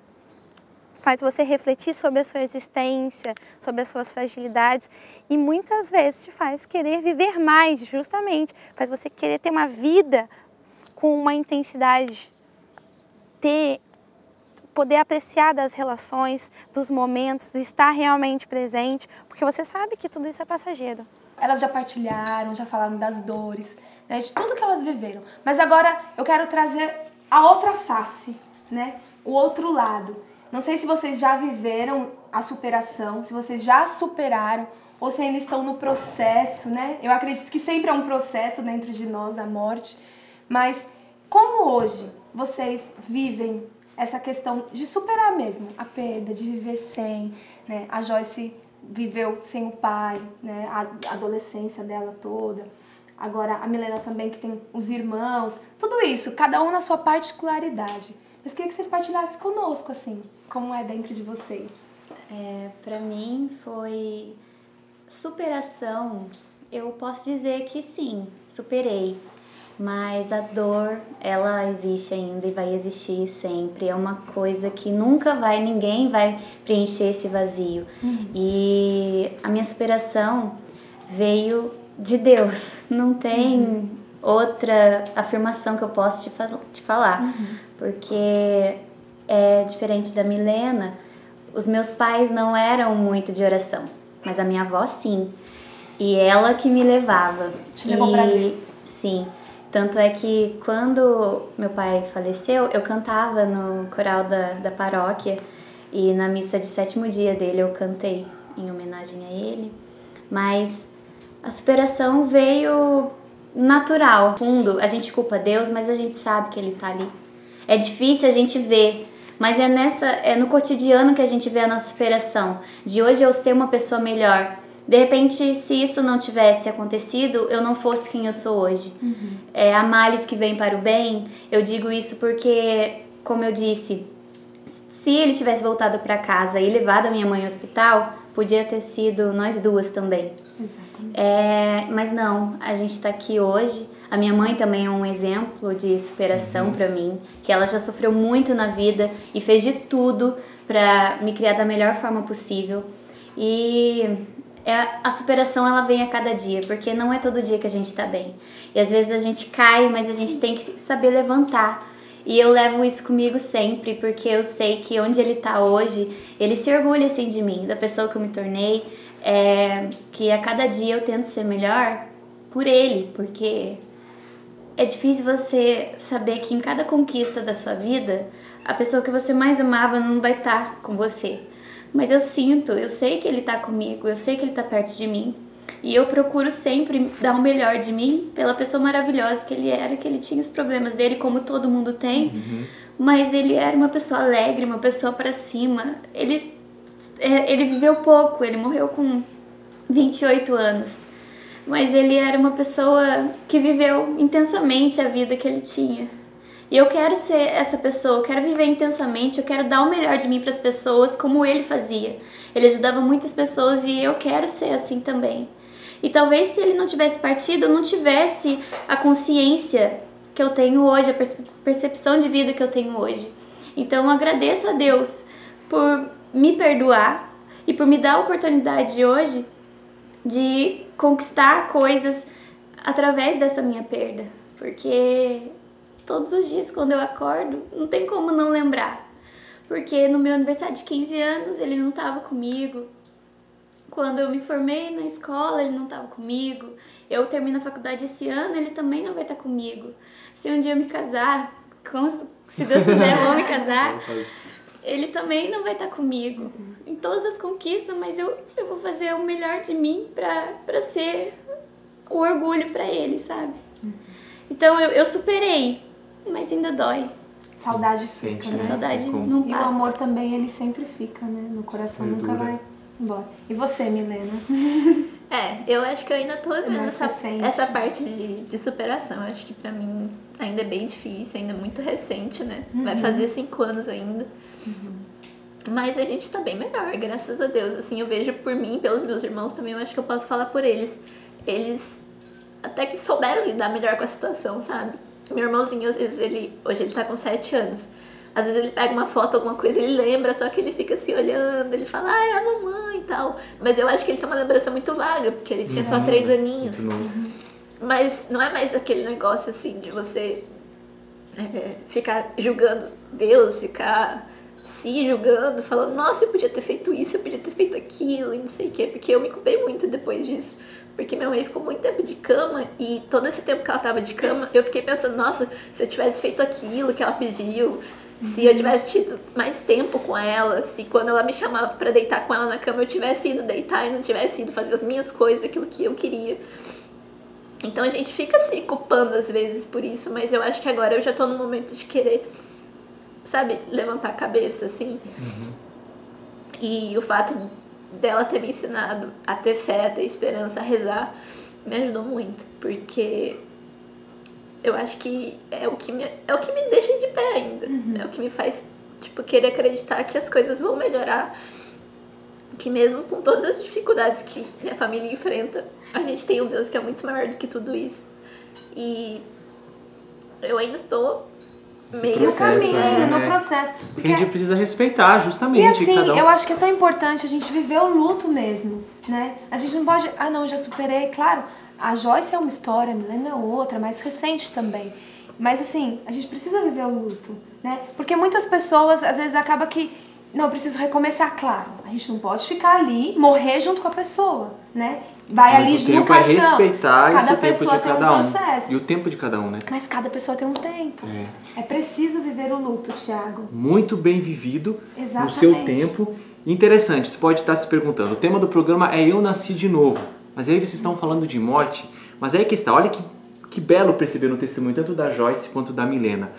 Faz você refletir sobre a sua existência, sobre as suas fragilidades e muitas vezes te faz querer viver mais, justamente. Faz você querer ter uma vida com uma intensidade, poder apreciar das relações, dos momentos, estar realmente presente, porque você sabe que tudo isso é passageiro. Elas já partilharam, já falaram das dores, né, de tudo que elas viveram. Mas agora eu quero trazer a outra face, né, o outro lado. Não sei se vocês já viveram a superação, se vocês já superaram ou se ainda estão no processo, né? Eu acredito que sempre é um processo dentro de nós, a morte. Mas como hoje vocês vivem essa questão de superar mesmo a perda, de viver sem, né? A Joyce viveu sem o pai, né? A adolescência dela toda. Agora a Milena também, que tem os irmãos. Tudo isso, cada um na sua particularidade. Mas queria que vocês partilhassem conosco, assim, como é dentro de vocês. Pra mim foi superação. Eu posso dizer que sim, superei. Mas a dor, ela existe ainda e vai existir sempre. É uma coisa que ninguém vai preencher esse vazio. E a minha superação veio de Deus. Não tem outra afirmação que eu posso te falar. Porque é diferente da Milena. Os meus pais não eram muito de oração, mas a minha avó sim. E ela que me levava. Te levou pra Deus. Sim. Tanto é que quando meu pai faleceu, eu cantava no coral da paróquia. E na missa de 7º dia dele eu cantei em homenagem a ele. Mas a superação veio natural. Fundo, a gente culpa Deus, mas a gente sabe que Ele tá ali. É difícil a gente ver, mas é no cotidiano que a gente vê a nossa superação. De hoje eu ser uma pessoa melhor. De repente, se isso não tivesse acontecido, eu não fosse quem eu sou hoje. Há males que vêm para o bem. Eu digo isso porque, como eu disse, se ele tivesse voltado para casa e levado a minha mãe ao hospital, podia ter sido nós duas também. Exatamente. Mas não, a gente está aqui hoje. A minha mãe também é um exemplo de superação para mim, que ela já sofreu muito na vida e fez de tudo para me criar da melhor forma possível. E a superação, ela vem a cada dia, porque não é todo dia que a gente tá bem. E às vezes a gente cai, mas a gente tem que saber levantar. E eu levo isso comigo sempre, porque eu sei que onde ele tá hoje, ele se orgulha assim de mim, da pessoa que eu me tornei, que a cada dia eu tento ser melhor por ele, porque é difícil você saber que em cada conquista da sua vida, a pessoa que você mais amava não vai estar com você. Mas eu sei que ele tá comigo, eu sei que ele tá perto de mim. E eu procuro sempre dar o melhor de mim pela pessoa maravilhosa que ele era, que ele tinha os problemas dele, como todo mundo tem. Mas ele era uma pessoa alegre, uma pessoa pra cima. Ele viveu pouco, ele morreu com 28 anos. Mas ele era uma pessoa que viveu intensamente a vida que ele tinha. E eu quero ser essa pessoa, eu quero viver intensamente, eu quero dar o melhor de mim para as pessoas como ele fazia. Ele ajudava muitas pessoas e eu quero ser assim também. E talvez se ele não tivesse partido, eu não tivesse a consciência que eu tenho hoje, a percepção de vida que eu tenho hoje. Então eu agradeço a Deus por me perdoar e por me dar a oportunidade hoje de conquistar coisas através dessa minha perda. Porque todos os dias quando eu acordo, não tem como não lembrar. Porque no meu aniversário de 15 anos, ele não estava comigo. quando eu me formei na escola, ele não estava comigo. Eu termino a faculdade esse ano, ele também não vai estar comigo. Se um dia eu me casar, se Deus quiser, eu vou me casar, ele também não vai estar comigo. Em todas as conquistas, mas eu vou fazer o melhor de mim para ser o orgulho para ele, sabe? Então eu superei, mas ainda dói. Saudade fica, né? A saudade não passa. E o amor também, ele sempre fica, né? No coração, nunca vai embora. E você, Milena? Eu acho que eu ainda tô vendo essa parte de superação. Eu acho que pra mim ainda é bem difícil, ainda é muito recente, né? Vai fazer 5 anos ainda. Mas a gente tá bem melhor, graças a Deus. Assim, eu vejo por mim, pelos meus irmãos também, eu acho que eu posso falar por eles. Eles até que souberam lidar melhor com a situação, sabe? Meu irmãozinho, às vezes, hoje ele tá com 7 anos. Às vezes ele pega uma foto, alguma coisa, ele lembra, só que ele fica assim olhando, ele fala, é a mamãe e tal. Mas eu acho que ele tem uma lembrança muito vaga, porque ele tinha só 3 aninhos. Mas não é mais aquele negócio assim de você ficar julgando Deus, ficar se julgando, falando, nossa, eu podia ter feito isso, eu podia ter feito aquilo, e não sei o quê, porque eu me culpei muito depois disso. Porque minha mãe ficou muito tempo de cama e todo esse tempo que ela tava de cama, eu fiquei pensando, nossa, se eu tivesse feito aquilo que ela pediu, se eu tivesse tido mais tempo com ela, se quando ela me chamava pra deitar com ela na cama eu tivesse ido deitar e não tivesse ido fazer as minhas coisas, aquilo que eu queria. Então a gente fica se culpando às vezes por isso, mas eu acho que agora eu já tô no momento de querer, sabe, levantar a cabeça, assim. E o fato dela ter me ensinado a ter fé, a ter esperança, a rezar, me ajudou muito, porque eu acho que é o que me deixa de pé ainda, é o que me faz, tipo, querer acreditar que as coisas vão melhorar, que mesmo com todas as dificuldades que minha família enfrenta, a gente tem um Deus que é muito maior do que tudo isso. E eu ainda tô meio no caminho, no processo. Porque a gente precisa respeitar, justamente. E assim, eu acho que é tão importante a gente viver o luto mesmo, né? A gente não pode, não, já superei, claro, a Joyce é uma história, a Milena é outra, mais recente também. Mas assim, a gente precisa viver o luto, né? Porque muitas pessoas, às vezes, acaba que, não, eu preciso recomeçar, claro. A gente não pode ficar ali, morrer junto com a pessoa, né? Vai ali no caixão. Respeitar cada pessoa tem um processo. E o tempo de cada um, né? Mas cada pessoa tem um tempo. É preciso viver o luto, Thiago. Muito bem vivido. Exatamente. No seu tempo. Interessante, você pode estar se perguntando, o tema do programa é Eu Nasci de Novo. Mas aí vocês estão falando de morte. Mas aí que está, olha que belo perceber no testemunho tanto da Joyce quanto da Milena.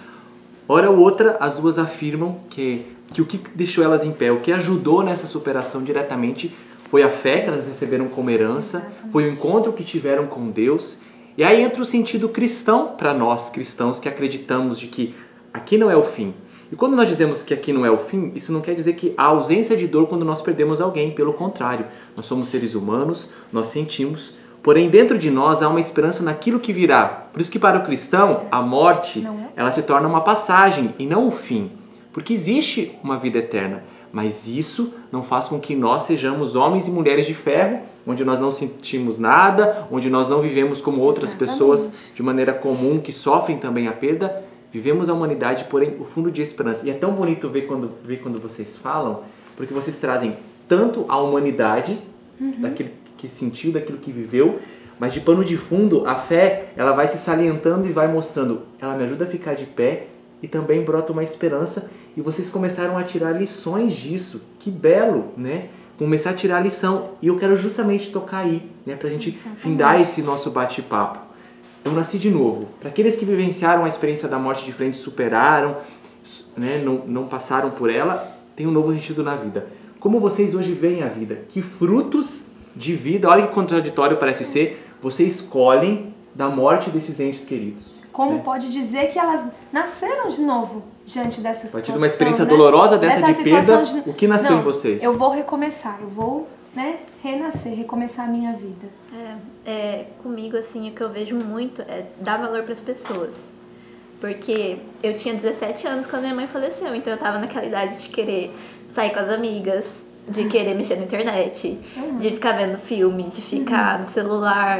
Hora ou outra, as duas afirmam que o que deixou elas em pé, o que ajudou nessa superação diretamente foi a fé que elas receberam como herança, foi o encontro que tiveram com Deus. E aí entra o sentido cristão para nós, cristãos, que acreditamos de que aqui não é o fim. E quando nós dizemos que aqui não é o fim, isso não quer dizer que há ausência de dor quando nós perdemos alguém. Pelo contrário, nós somos seres humanos, nós sentimos, porém dentro de nós há uma esperança naquilo que virá. Por isso que para o cristão, a morte, ela se torna uma passagem e não o fim. Porque existe uma vida eterna. Mas isso não faz com que nós sejamos homens e mulheres de ferro, onde nós não sentimos nada, onde nós não vivemos como outras pessoas de maneira comum, que sofrem também a perda. Vivemos a humanidade, porém, o fundo de esperança. E é tão bonito ver quando vocês falam, porque vocês trazem tanto a humanidade, daquilo que sentiu, daquilo que viveu, mas de pano de fundo, a fé, ela vai se salientando e vai mostrando, ela me ajuda a ficar de pé e também brota uma esperança. E vocês começaram a tirar lições disso. Que belo, né? Começar a tirar lição. E eu quero justamente tocar aí, né? Pra gente findar esse nosso bate-papo. Eu nasci de novo. Para aqueles que vivenciaram a experiência da morte de frente, superaram, né? Não passaram por ela, tem um novo sentido na vida. Como vocês hoje veem a vida? Que frutos de vida, olha que contraditório parece ser, vocês escolhem da morte desses entes queridos. Como pode dizer que elas nasceram de novo diante dessa situação? A partir de uma experiência dolorosa dessa de perda, o que nasceu em vocês? Eu vou recomeçar, eu vou, renascer, recomeçar a minha vida. Comigo, assim, o que eu vejo muito é dar valor para as pessoas. Porque eu tinha 17 anos quando minha mãe faleceu, então eu tava naquela idade de querer sair com as amigas, de querer mexer na internet, de ficar vendo filme, de ficar no celular.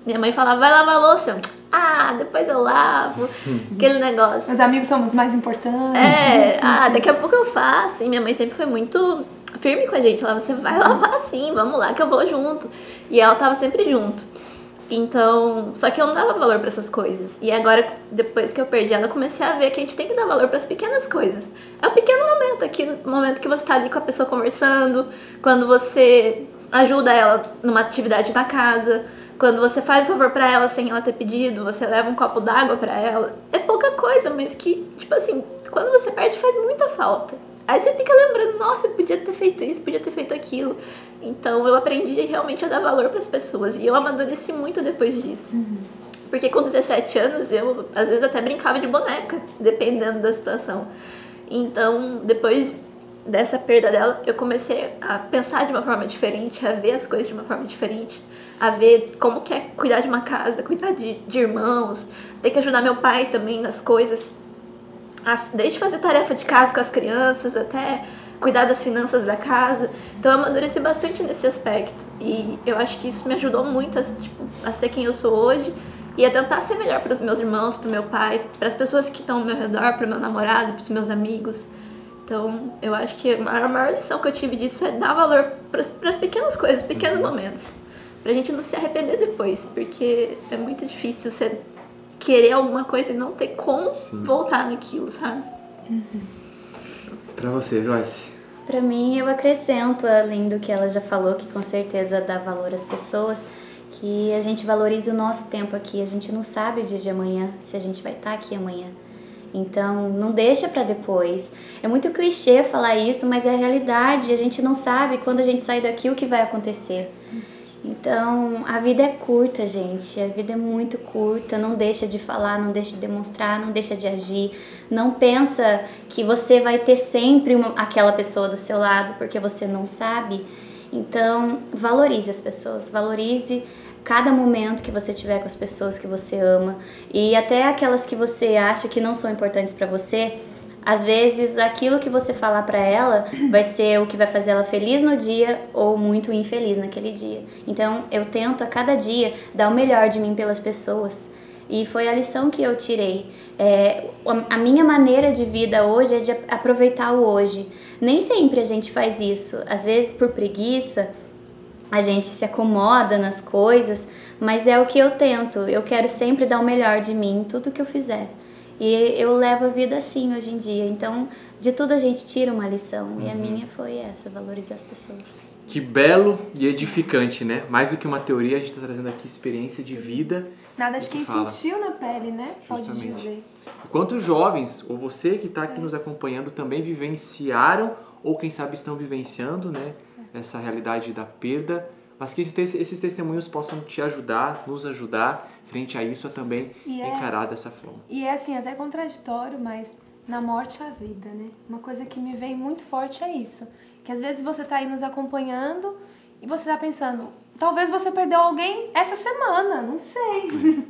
Minha mãe falava, vai lavar a louça. Depois eu lavo. Aquele negócio. Os amigos são os mais importantes. Daqui a pouco eu faço. E minha mãe sempre foi muito firme com a gente. Ela, você vai lavar sim, vamos lá que eu vou junto. E ela tava sempre junto. Então, só que eu não dava valor para essas coisas. E agora, depois que eu perdi ela, eu comecei a ver que a gente tem que dar valor para as pequenas coisas. É um pequeno momento, aqui no momento que você tá ali com a pessoa conversando, quando você ajuda ela numa atividade na casa, quando você faz favor para ela sem ela ter pedido, você leva um copo d'água para ela. É pouca coisa, mas que, tipo assim, quando você perde faz muita falta. Aí você fica lembrando, nossa, eu podia ter feito isso, podia ter feito aquilo. Então eu aprendi realmente a dar valor para as pessoas. E eu amadureci muito depois disso. Porque com 17 anos eu, às vezes, até brincava de boneca, dependendo da situação. Então, depois dessa perda dela, eu comecei a pensar de uma forma diferente, a ver as coisas de uma forma diferente, a ver como que é cuidar de uma casa, cuidar de irmãos, ter que ajudar meu pai também nas coisas. Desde fazer tarefa de casa com as crianças até cuidar das finanças da casa. Então eu amadureci bastante nesse aspecto e eu acho que isso me ajudou muito a ser quem eu sou hoje e a tentar ser melhor para os meus irmãos, para o meu pai, para as pessoas que estão ao meu redor, para o meu namorado, para os meus amigos. Então eu acho que a maior lição que eu tive disso é dar valor para as pequenas coisas, pequenos momentos, para a gente não se arrepender depois, porque é muito difícil você querer alguma coisa e não ter como voltar naquilo, sabe? Pra você, Joyce? Pra mim, eu acrescento, além do que ela já falou, que com certeza dá valor às pessoas, que a gente valorize o nosso tempo aqui. A gente não sabe o dia de amanhã, se a gente vai estar aqui amanhã. Então, não deixa pra depois. É muito clichê falar isso, mas é a realidade. A gente não sabe quando a gente sair daqui o que vai acontecer. Então, a vida é curta, gente. A vida é muito curta. Não deixa de falar, não deixa de demonstrar, não deixa de agir. Não pensa que você vai ter sempre aquela pessoa do seu lado, porque você não sabe. Então, valorize as pessoas. Valorize cada momento que você tiver com as pessoas que você ama. E até aquelas que você acha que não são importantes para você. Às vezes, aquilo que você falar pra ela vai ser o que vai fazer ela feliz no dia ou muito infeliz naquele dia. Então, eu tento a cada dia dar o melhor de mim pelas pessoas. E foi a lição que eu tirei. A minha maneira de vida hoje é de aproveitar o hoje. Nem sempre a gente faz isso. Às vezes, por preguiça, a gente se acomoda nas coisas, mas é o que eu tento. Eu quero sempre dar o melhor de mim em tudo que eu fizer. E eu levo a vida assim hoje em dia. Então, de tudo a gente tira uma lição. E a minha foi essa, valorizar as pessoas. Que belo e edificante, né? Mais do que uma teoria, a gente está trazendo aqui experiência de vida. Nada de quem sentiu na pele, né? Pode dizer. Quantos jovens, ou você que está aqui nos acompanhando, também vivenciaram, ou quem sabe estão vivenciando, né? Essa realidade da perda. Mas que esses testemunhos possam te ajudar, nos ajudar frente a isso, a também encarar dessa forma. E é assim, até contraditório, mas na morte há vida, né? Uma coisa que me vem muito forte é isso. Que às vezes você tá aí nos acompanhando e você tá pensando, talvez você perdeu alguém essa semana, não sei.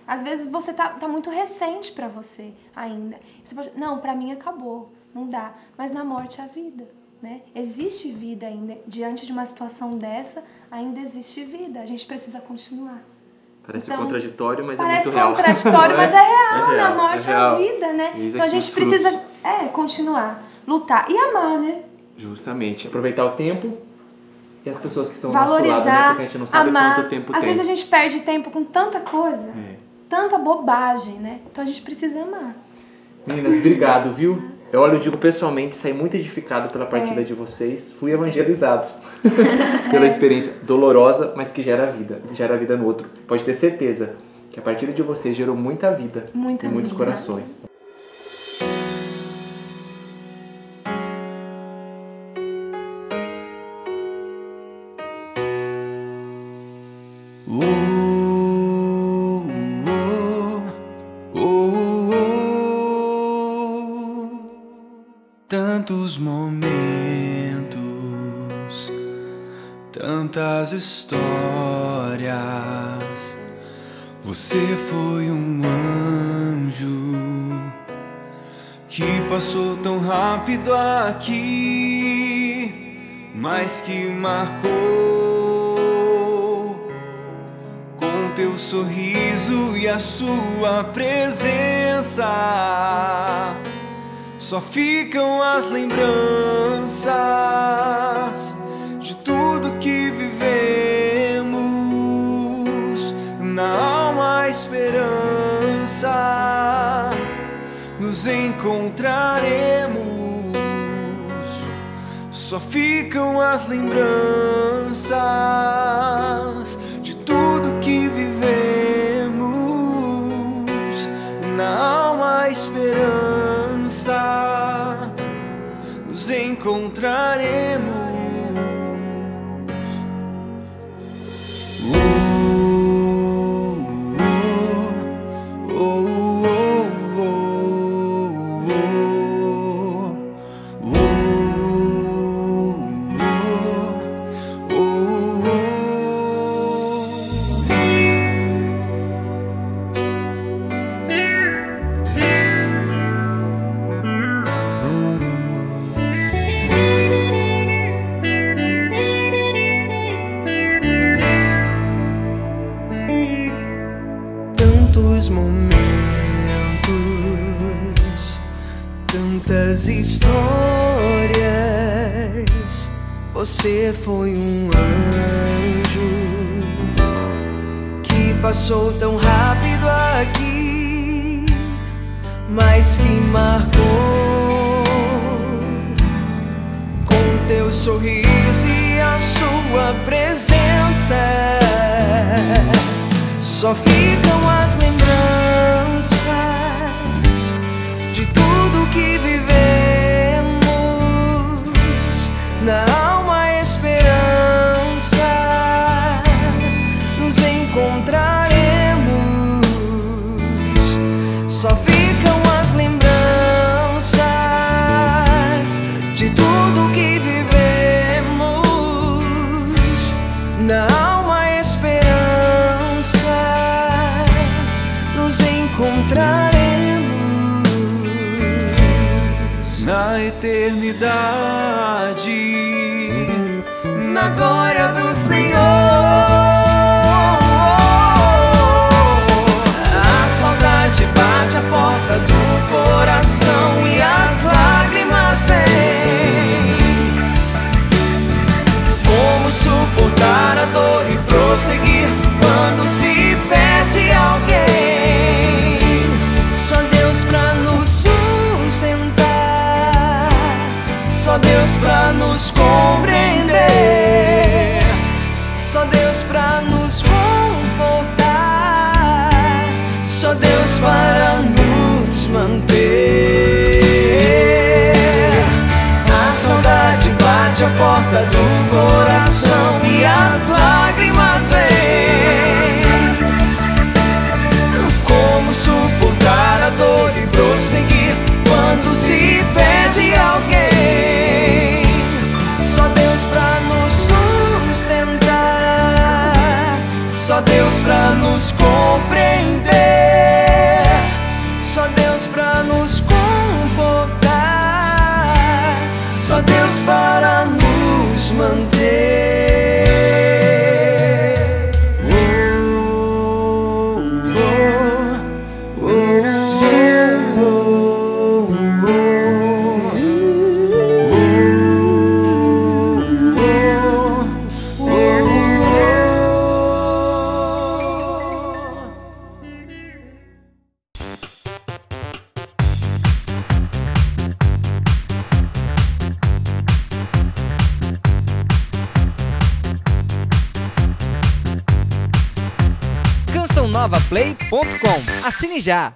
Às vezes você tá muito recente pra você ainda. Você pode, não, pra mim acabou, não dá. Mas na morte há vida. Né? Existe vida ainda, diante de uma situação dessa, ainda existe vida, a gente precisa continuar. Parece contraditório, mas parece é muito real. Parece contraditório, mas é real, real, na morte é a vida, né? Então a gente precisa continuar, lutar e amar, né? Justamente, aproveitar o tempo e as pessoas que estão valorizar, ao nosso lado, né? Porque a gente não sabe amar. quanto tempo Às tem. vezes a gente perde tempo com tanta coisa, tanta bobagem, né? Então a gente precisa amar. Meninas, obrigado, viu? Eu digo pessoalmente, saí muito edificado pela partida de vocês. Fui evangelizado pela experiência dolorosa, mas que gera vida no outro. Pode ter certeza que a partida de vocês gerou muita vida em muitos corações. Tantos momentos, tantas histórias. Você foi um anjo que passou tão rápido aqui, mas que marcou com teu sorriso e a sua presença. Só ficam as lembranças só ficam as lembranças de tudo que vivemos. Na alma a esperança, nos encontraremos. Tantos momentos, tantas histórias. Você foi um anjo que passou tão rápido aqui, mas que marcou com teu sorriso e a sua presença. Só ficam as lembranças de tudo que vivemos. Na alma a esperança, nos encontraremos. Só ficam as lembranças de tudo que vivemos. Na alma a esperança, nos encontraremos. Na eternidade, na glória do Senhor. A saudade bate a porta do coração e as lágrimas vêm. Como suportar a dor e prosseguir quando se perde alguém? Só Deus pra nos sustentar, só Deus pra nos compreender, só Deus pra nos confortar, só Deus para nos manter. A saudade bate a porta do coração e as lágrimas vêm. Como suportar a dor e prosseguir quando se perde alguém? Só Deus pra nos sustentar, só Deus pra nos compreender, só Deus pra nos confortar, só Deus para nos manter. CançãoNovaPlay.com. Assine já!